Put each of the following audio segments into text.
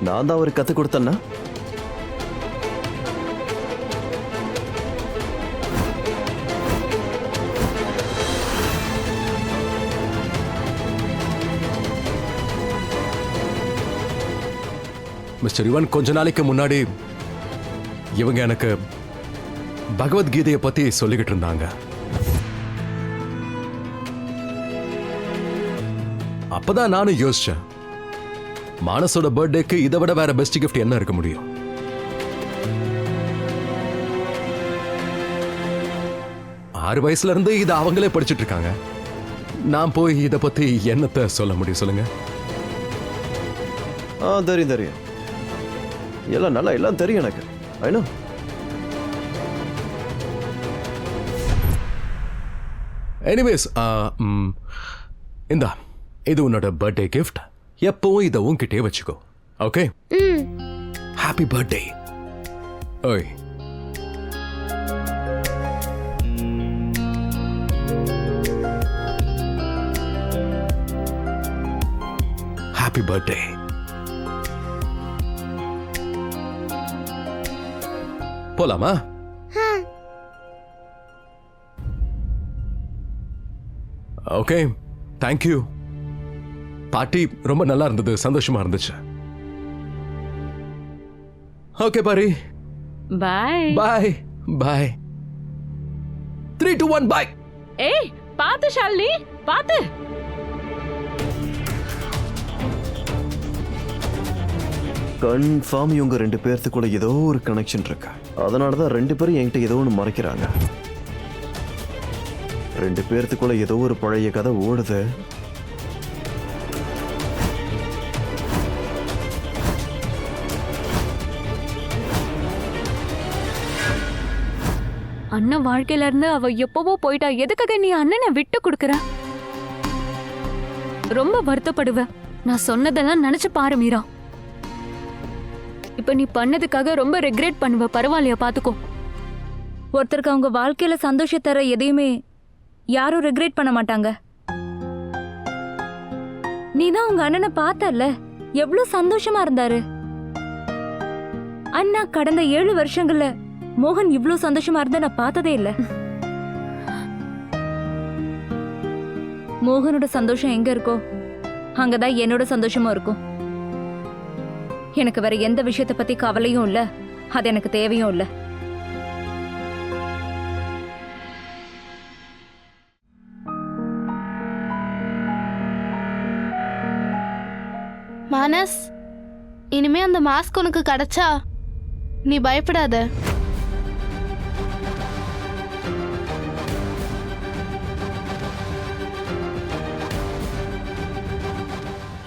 நான் தான் அவருக்கு கத்து கொடுத்தேன்னா? மிஸ்டர் யுவன், கொஞ்ச நாளைக்கு முன்னாடி இவங்க எனக்கு பகவத்கீதையை பத்தி சொல்லிக்கிட்டு இருந்தாங்க. அப்பதான் நானும் யோசிச்சேன், மானஸோட பர்த்டேக்கு இதை விட வேற பெஸ்ட் கிஃப்ட் என்ன இருக்க முடியும்? ஆறு வயசுல இருந்து இதை அவங்களே படிச்சுட்டு இருக்காங்க. நான் போய் இதை பத்தி என்னத்தை சொல்ல முடியும் சொல்லுங்க? தெரியும் தெரியும், எல்லாம் நல்லா எல்லாம் தெரியும் எனக்கு. ஐநோ. எனிவேஸ், இந்தா, இது உன்னோட பர்த்டே கிஃப்ட். எப்பவும் இதை உன்கிட்டே வச்சுக்கோ. ஓகே? Happy birthday. ஓய், ஹாப்பி பர்த்டே. போலாமா? Okay, thank you. பார்ட்டி ரொம்ப நல்லா இருந்தது, சந்தோஷமா இருந்துச்சு. ஓகே பாரி, பாய் பாய் பாய். 3, 2, 1 பாய். ஏய், பாத்து ஷாலினி, பாத்து. கன்ஃபார்ம் இவங்க 2 பேர்த்துக்குள்ள ஏதோ ஒரு கனெக்ஷன் இருக்கு. அதனாலதான் 2 பேரும் என்கிட்ட ஏதோ ஒன்று மறைக்கிறாங்க. 2 பேர்த்துக்குள்ள ஏதோ ஒரு பழைய கதை ஓடுது. அண்ணன் வாழ்க்கையில இருந்து அவ எப்பவோ போயிட்டா. எதுக்காக நீ அண்ணனை விட்டு கொடுக்கற? ரொம்ப வருத்தப்படுவ. நான் சொன்னதெல்லாம் நினைச்சு பாரு மீரா. இப்ப நீ பண்ணதுக்காக ரொம்ப ரெக்ரெட் பண்ணுவ. பரவாயில்லையா, பாத்துக்கோ. ஒருத்தருக்கு அவங்க வாழ்க்கையில சந்தோஷம் தர எதையுமே யாரும் ரெக்ரெட் பண்ண மாட்டாங்க. நீதான் உங்க அண்ணனை பார்த்தல, எவ்வளவு சந்தோஷமா இருந்தாரு. அண்ணா கடந்த 7 வருஷங்கள்ல மோகன் இவ்வளவு சந்தோஷமா இருந்தா நான் பார்த்ததே இல்ல. மோகனோட சந்தோஷம் எங்க இருக்கோ அங்கதான் என்னோட சந்தோஷமும் இருக்கும். எனக்கு வேற எந்த விஷயத்தை பத்தி கவலையும் இல்ல, அது எனக்கு தேவையும் இல்ல. மானஸ், இனிமே அந்த மாஸ்க் உனக்கு கிடைச்சா நீ பயப்படாத.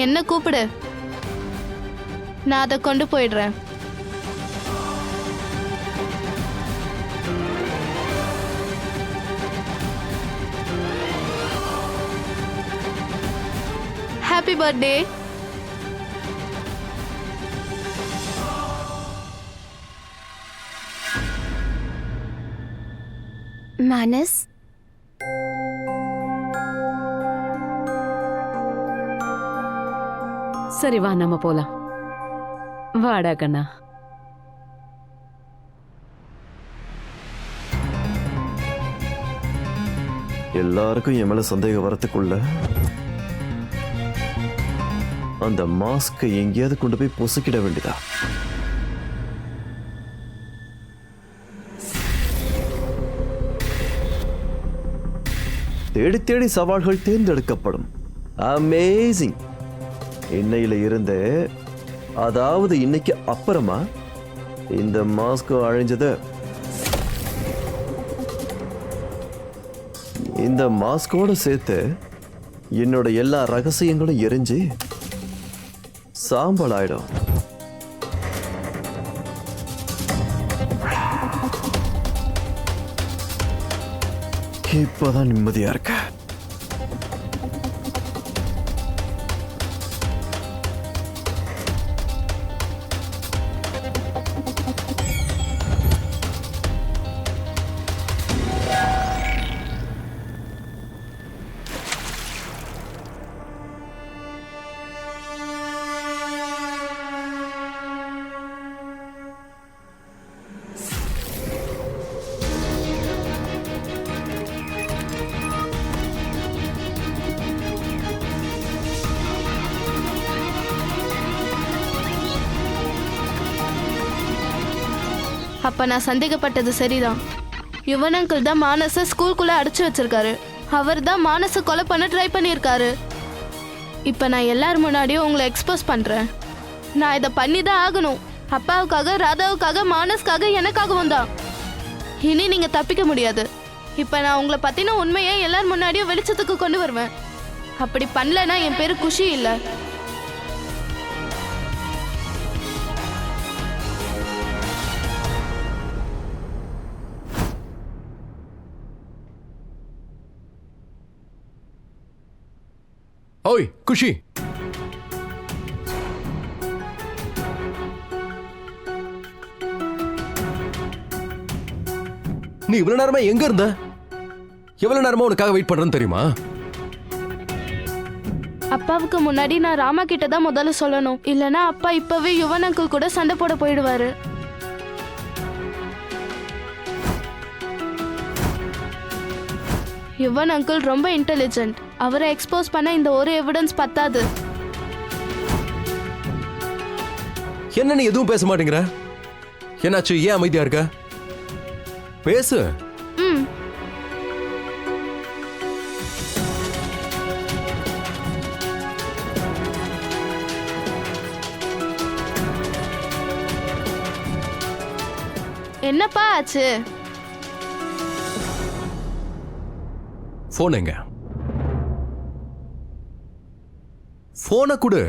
என்ன கூப்பிடு, நான் அதை கொண்டு போயிடுறேன். Happy birthday. மானஸ், சரி வா, நம்ம போலாம். வாடா கண்ணா. எல்லாருக்கும் என் மேல சந்தேகம் வரத்துக்குள்ள அந்த மாஸ்கை எங்கேயாவது கொண்டு போய் பொசுக்கிட வேண்டியதா? தேடி தேடி சவால்கள் தேர்ந்தெடுக்கப்படும். அமேசிங். இன்னையில இருந்து, அதாவது இன்னைக்கு அப்புறமா இந்த மாஸ்க் அழிஞ்சது. இந்த மாஸ்கோட சேர்த்து என்னோட எல்லா ரகசியங்களும் எரிஞ்சு சாம்பல் ஆயிடும். இப்பதான் நிம்மதியா இருக்க. அப்ப நான் சந்தேகப்பட்டது சரிதான். யுவன் அங்கிள் தான் மானஸை ஸ்கூலுக்குள்ள அடைச்சு வச்சிருக்காரு. அவர் தான் மானஸை கொலை பண்ண ட்ரை பண்ணியிருக்காரு. இப்ப நான் எல்லார் முன்னாடியும் உங்களை எக்ஸ்போஸ் பண்றேன். நான் இதை பண்ணி தான் ஆகணும். அப்பாவுக்காக, ராதாவுக்காக, மானஸ்க்காக, எனக்காகவும் தான். இனி நீங்க தப்பிக்க முடியாது. இப்ப நான் உங்களை பத்தின உண்மையை எல்லார் முன்னாடியும் வெளிச்சத்துக்கு கொண்டு வருவேன். அப்படி பண்ணலன்னா என் பேரு குஷி இல்லை. ஓய் குஷி, நீ இவ்வளவு நேரமா எங்க இருந்த? எவ்வளவு நேரமா உனக்காக வெயிட் பண்றேன்னு தெரியுமா? அப்பாவுக்கு முன்னாடி நான் ராமா கிட்ட தான் முதல்ல சொல்லணும். இல்லனா அப்பா இப்பவே யுவன் அங்கிள் கூட சண்டை போட போயிடுவாரு. யுவன் அங்கிள் ரொம்ப இன்டெலிஜென்ட். அவரை எக்ஸ்போஸ் பண்ண இந்த ஒரு எவிடன்ஸ் பத்தாது. என்ன நீ எதுவும் பேச மாட்டேங்கிற? என்னாச்சு? ஏன் அமைதியா இருக்க? பேசு. ம் என்னப்பா ஆச்சு? போன் எங்க? போனை கொடு.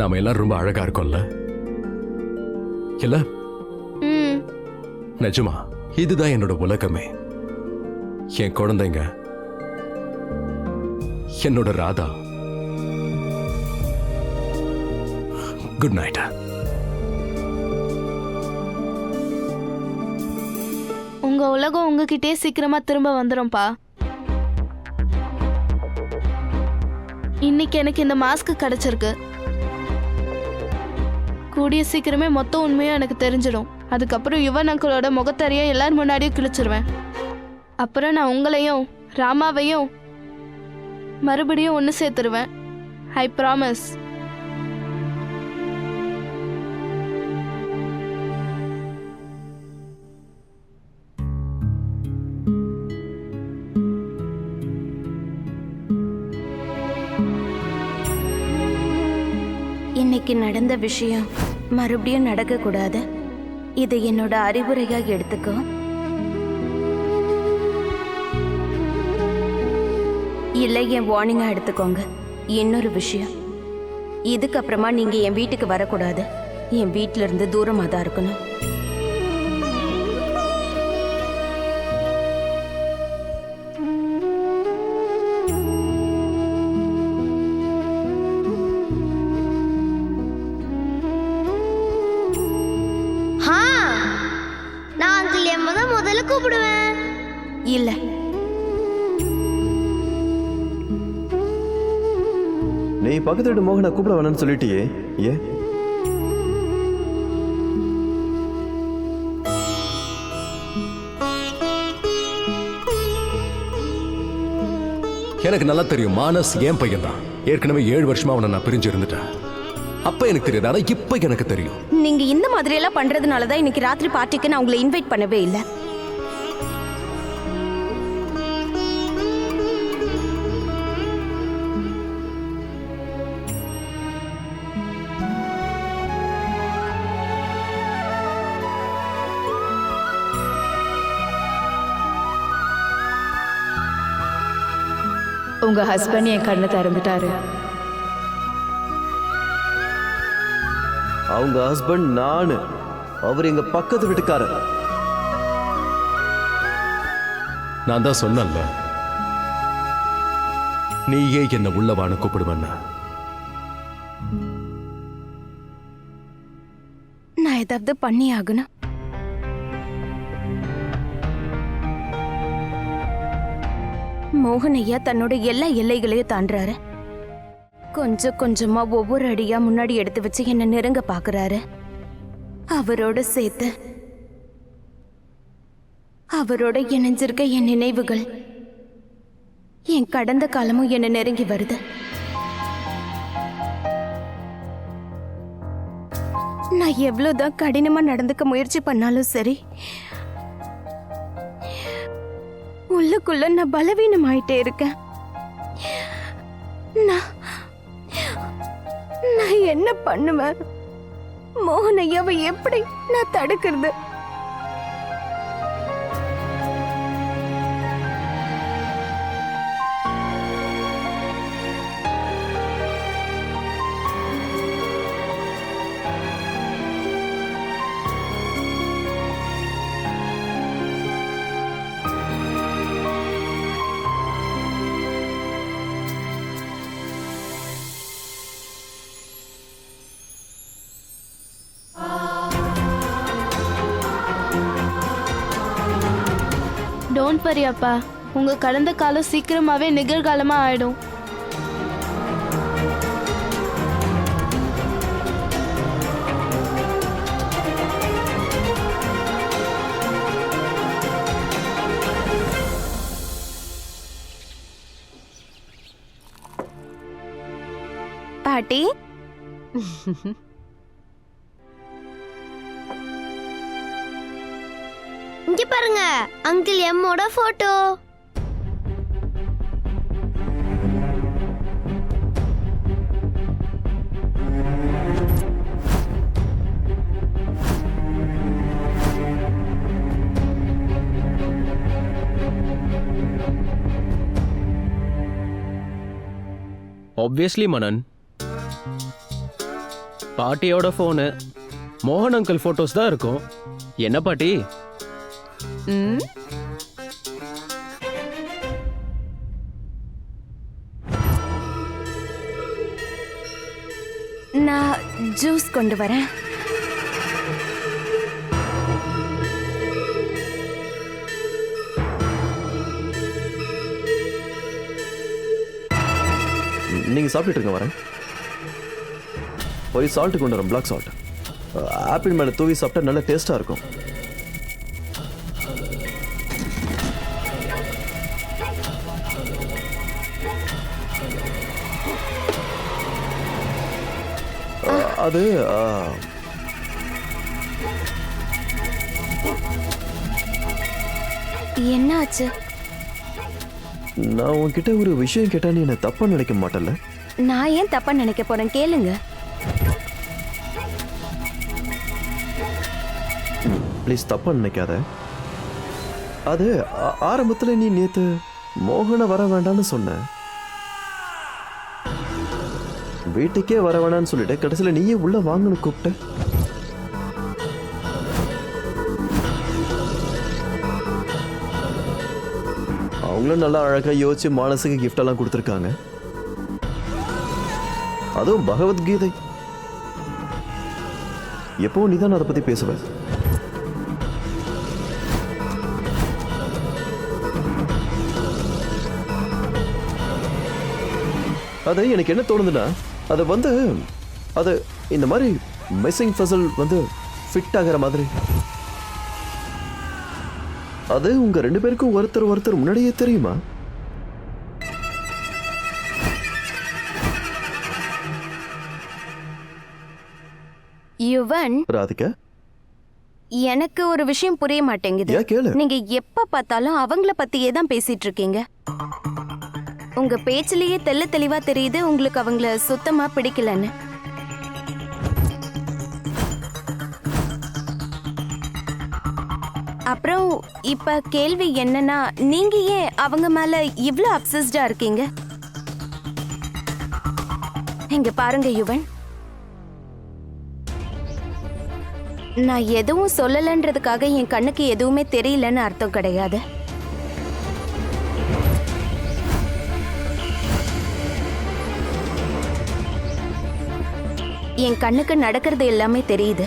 நாம எல்லாரும் ரொம்ப அழகா இருக்கோம்ல? இல்ல? ம் நிஜமா இதுதான் என்னோட உலகமே. என் குழந்தைங்க, என்னோட ராதா. Good night. உங்க உலகம் உங்ககிட்டே சீக்கிரமா திரும்ப வந்துரும்பா. இன்னைக்கு எனக்கு இந்த மாஸ்க் கிடைச்சிருக்கு. கூடிய சீக்கிரமே மொத்த உண்மையும் எனக்கு தெரிஞ்சிடும். அதுக்கப்புறம் யுவன் அங்கிளோட முகத்தறிய எல்லார் முன்னாடியும் கிழிச்சிருவேன். அப்புறம் நான் உங்களையும் ராமாவையும் மறுபடியும் ஒன்று சேர்த்துருவேன். I promise. இன்னைக்கு நடந்த விஷயம் மறுபடியும் நடக்கக்கூடாது. இதை என்னோட அறிவுரையாக எடுத்துக்கோ. இல்லை என் வார்னிங்கா எடுத்துக்கோங்க. இன்னொரு விஷயம், இதுக்கப்புறமா நீங்க என் வீட்டுக்கு வரக்கூடாது. என் வீட்டில இருந்து தூரமா தான் இருக்கணும். இல்ல, நீ பக்கத்து வீட்டு மோகனை கூப்பிட வேணும்னு சொல்லிட்டியே, ஏன்? எனக்கு நல்லா தெரியும், மானஸ் என் பையன் தான். ஏற்கனவே 7 வருஷமா அவனை நான் பிரிஞ்சு இருந்துட்டேன். அப்ப எனக்கு தெரியாது, ஆனா இப்ப எனக்கு தெரியும். நீங்க இந்த மாதிரி எல்லாம் பண்றதுனாலதான் இன்னைக்கு ராத்திரி பார்ட்டிக்கு நான் உங்களை இன்வைட் பண்ணவே இல்லை. உங்க ஹஸ்பண்ட் என் கண்ணை திறந்துட்டாரு. அவங்க ஹஸ்பண்ட் நானு. அவர் எங்க பக்கத்து வீட்டுக்காரர். நான் தான் சொன்னேன்ல, நீயே என்ன உள்ளவான்னு கூப்பிடுவேன்னா. ஏதாவது பண்ணி ஆகணும். மோகன் ஐயா தன்னோட எல்லா எல்லைகளையும் தாண்டுறாரு. கொஞ்சம் கொஞ்சமா ஒவ்வொரு அடியா முன்னாடி எடுத்து வச்சு என்ன நெருங்க பாக்குறாரு. அவரோட சேர்த்து அவரோட இணைஞ்சிருக்க என் நினைவுகள், என் கடந்த காலமும் என்ன நெருங்கி வருது. நான் எவ்வளவுதான் கடினமா நடந்துக்க முயற்சி பண்ணாலும் சரி, உள்ளுக்குள்ள நான் பலவீனம் ஆயிட்டே இருக்கேன். நான் என்ன பண்ணுவேன்? மோகன் ஐயாவை எப்படி நான் தடுக்கிறது? டோன்ட் வரி அப்பா, உங்க கடந்த காலம் சீக்கிரமாவே நிகழ்காலமா ஆயிடும். பாட்டி, இங்க பாருங்க, அங்கிள் எம்மோட போட்டோ. ஆப்வியஸ்லி மனன், பாட்டியோட ஃபோனு மோகன் அங்கிள் ஃபோட்டோஸ் தான் இருக்கும். என்ன பாட்டி? நான் ஜூஸ் கொண்டு வரேன். நீங்க சாப்பிட்டுட்டு இருங்க, வரேன். போய் சால்ட் கொண்டு வரேன், பிளாக் சால்ட். ஆப்பிள் மேல தூவி சாப்பிட்டா நல்ல டேஸ்டா இருக்கும். அது என்ன ஆச்சு? நான் உன்கிட்ட ஒரு விஷயம் கேட்டா நீ என்ன தப்பா நினைக்க மாட்டல? நான் ஏன் தப்பா நினைக்க போறேன்? கேளுங்க. ப்ளீஸ் தப்பா நினைக்காத. அது ஆரம்பத்துல நீ நேத்து மோகனை வர வேண்டாம்னு சொன்ன, வீட்டுக்கே வர வேணான்னு சொல்லிட்டு கடைசியில நீயே உள்ள வாங்கன்னு கூப்பிட்ட. அவங்களும் நல்லா அழகா யோசிச்சு மானசுக்கு கிஃப்ட் எல்லாம் கொடுத்துருக்காங்க. அதுவும் பகவத்கீதை. எப்போ நீதான் அதை பத்தி பேசுவ. அது எனக்கு என்ன தோணுதுன்னா, அது இந்த மாதிரி மிஸ்ஸிங் பசில் ஃபிட் ஆகிற மாதிரி. அது உங்க ரெண்டு பேருக்கும் ஒருத்தர் முன்னாடியே தெரியுமா? யுவன், ராதிகா, எனக்கு ஒரு விஷயம் புரிய மாட்டேங்குது. ஏன் கேளு. நீங்க எப்ப பார்த்தாலும் அவங்கள பத்தியே தான் பேசிட்டு இருக்கீங்க. உங்க பேச்சிலேயே தெள்ள தெளிவா தெரியுது உங்களுக்கு அவங்கள சுத்தமா பிடிக்கலன்னு. அப்புறம் இப்ப கேள்வி என்னன்னா, நீங்க ஏன் அவங்க மேல இவ்ளோ அப்சஸ்டா இருக்கீங்க? இங்க பாருங்க யுவன், நான் எதுவும் சொல்லலன்றதுக்காக என் கண்ணுக்கு எதுவுமே தெரியலன்னு அர்த்தம் கிடையாது. என் கண்ணுக்கு நடக்கிறது எல்லாமே தெரியுது.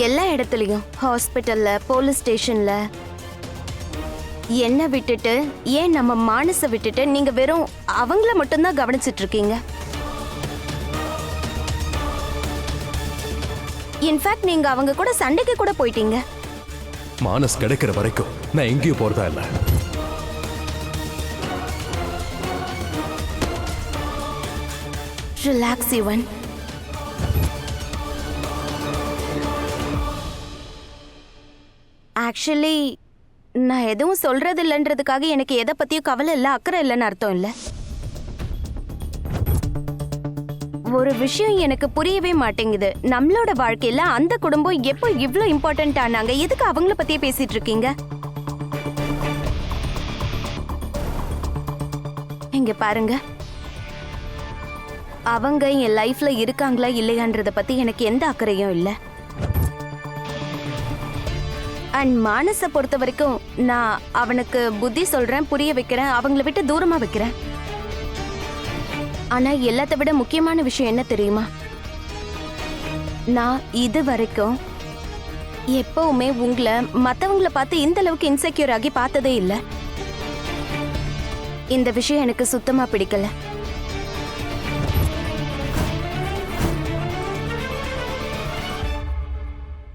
எல்லா இடத்துலயும் ஹாஸ்பிட்டல்ல போலீஸ் ஸ்டேஷன்ல என்ன விட்டுட்டு ஏன் நம்ம மானச விட்டுட்டு நீங்க வெறும் அவங்கள மட்டும்தான் கவனிச்சிட்டு இருக்கீங்க. இன்ஃபேக்ட் நீங்க அவங்க கூட சண்டைக்கு கூட போயிட்டீங்க. மானஸ் கிடைக்கிற வரைக்கும் நான் எங்கேயும் போறதா இல்ல. ரிலாக்ஸ் யுவன். ஆக்சுவலி நான் எதுவும் சொல்றது இல்லைன்றதுக்காக எனக்கு எதை பத்தியும் கவலை இல்லை, அக்கறை இல்லைன்னு அர்த்தம் இல்லை. ஒரு விஷயம் எனக்கு புரியவே மாட்டேங்குது. நம்மளோட வாழ்க்கையில அந்த குடும்பம் எப்போ இவ்ளோ இம்பார்ட்டன்ட் ஆனாங்க? எதுக்கு அவங்கள பத்தியே பேசிட்டு இருக்கீங்க? இங்க பாருங்க, அவங்க என் லைஃப்ல இருக்காங்களா இல்லையான்றத பத்தி எனக்கு எந்த அக்கறையும் இல்லை. அண்ட் மானச பொறுத்த வரைக்கும் நான் அவனுக்கு புத்தி சொல்றேன், புரிய வைக்கிறேன், அவங்கள விட்டு தூரமா வைக்கிறேன். ஆனா எல்லாத்த விட முக்கியமான விஷயம் என்ன தெரியுமா? நான் இது வரைக்கும் எப்பவுமே உங்களை மத்தவங்கள பார்த்து இந்த அளவுக்கு இன்செக்யூர் ஆகி பார்த்ததே இல்லை. இந்த விஷயம் எனக்கு சுத்தமா பிடிக்கல.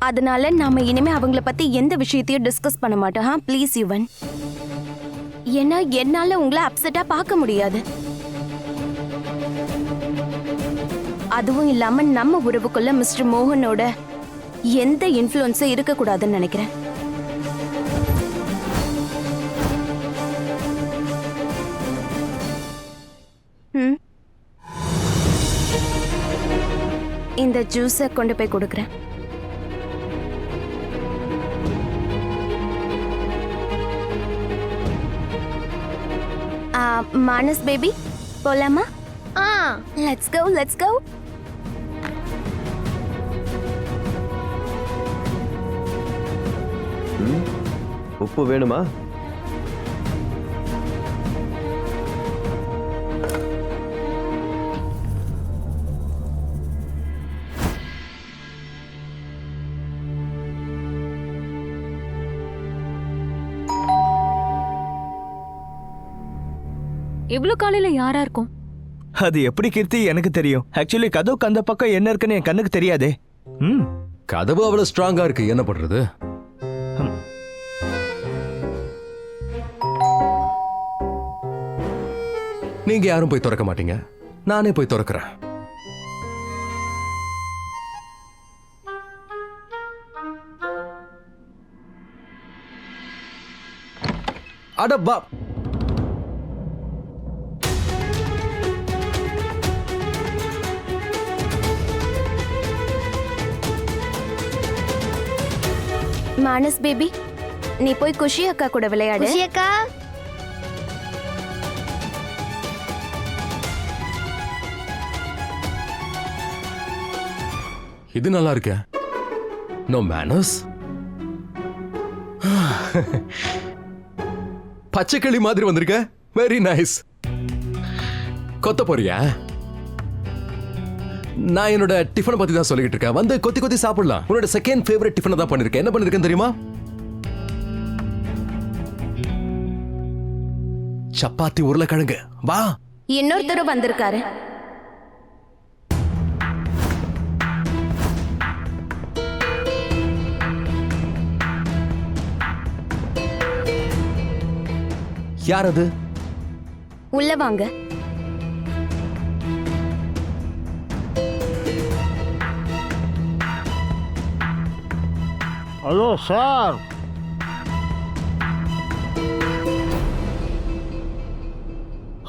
அதனால நாம இனிமே அவங்கள பத்தி எந்த விஷயத்தையும் டிஸ்கஸ் பண்ண மாட்டோம். ப்ளீஸ் யுவன். ஏன்னா என்னால உங்களை அப்செட்டா பார்க்க முடியாது. அதுவும் இல்லாம நம்ம உறவுக்குள்ள மிஸ்டர் மோகனோட எந்த இன்ஃப்ளூயன்ஸும் இருக்கக்கூடாதுன்னு நினைக்கிறேன். இந்த ஜூஸை கொண்டு போய் கொடுக்குறேன். மானஸ் பேபி, போலாமா? Let's go, let's go. உப்பு வேணுமா? இவ்ளோ காலையில யாரா இருக்கும்? அது எப்படி கீர்த்தி எனக்கு தெரியும்? ஆக்சுவலி கதவுக்கு அந்த பக்கம் என்ன இருக்குன்னு என் கண்ணுக்கு தெரியாதே. கதவு அவ்வளவு ஸ்ட்ராங்கா இருக்கு, என்ன பண்றது? நீங்க யாரும் போய் திறக்க மாட்டீங்க, நானே போய் திறக்கிறேன். அடப்பா, மானஸ் பேபி, நீ போய் குஷி அக்கா கூட விளையாடு. குஷி அக்கா, இது நல்லா இருக்க. No manners. பச்சைக்கிளி மாதிரி வந்திருக்க. Very nice. கொத்த போறியா? நான் என்னோட டிஃபனை பத்தி தான் சொல்லிட்டு இருக்கேன். வந்து கொத்தி கொத்தி சாப்பிடலாம். உன்னோட செகண்ட் ஃபேவரட் டிஃபனை தான் பண்ணிருக்கேன். என்ன பண்ணிருக்கேன் தெரியுமா? சப்பாத்தி உருளைக்கிழங்கு. வா. இன்னொருத்தரும் வந்திருக்காரு. யார் அது? உள்ள வாங்க. Hello sir.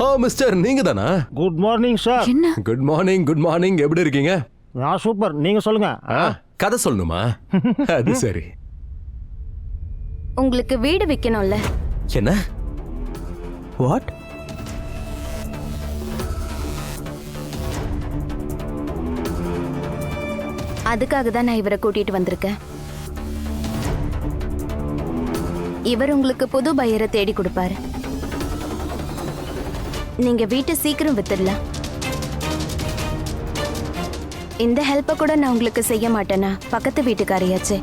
ஓ மிஸ்டர், நீங்க தானா? Good morning sir. என்ன? Good morning, good morning. எப்படி இருக்கீங்க? நான் சூப்பர். நீங்க சொல்லுங்க. கதை சொல்லணுமா? அது சரி. உங்களுக்கு வீடு விற்கணும்ல? என்ன? வாட்? அதுக்காக தான் நான் இவரை கூட்டிட்டு வந்திருக்கேன். இவர் உங்களுக்கு புது பையரை தேடி கொடுப்பாரு. நீங்க வீட்டை சீக்கிரம் வித்துடலாம். இந்த ஹெல்ப்பை கூட நான் உங்களுக்கு செய்ய மாட்டேனா? பக்கத்து வீட்டுக்காரியாச்சே.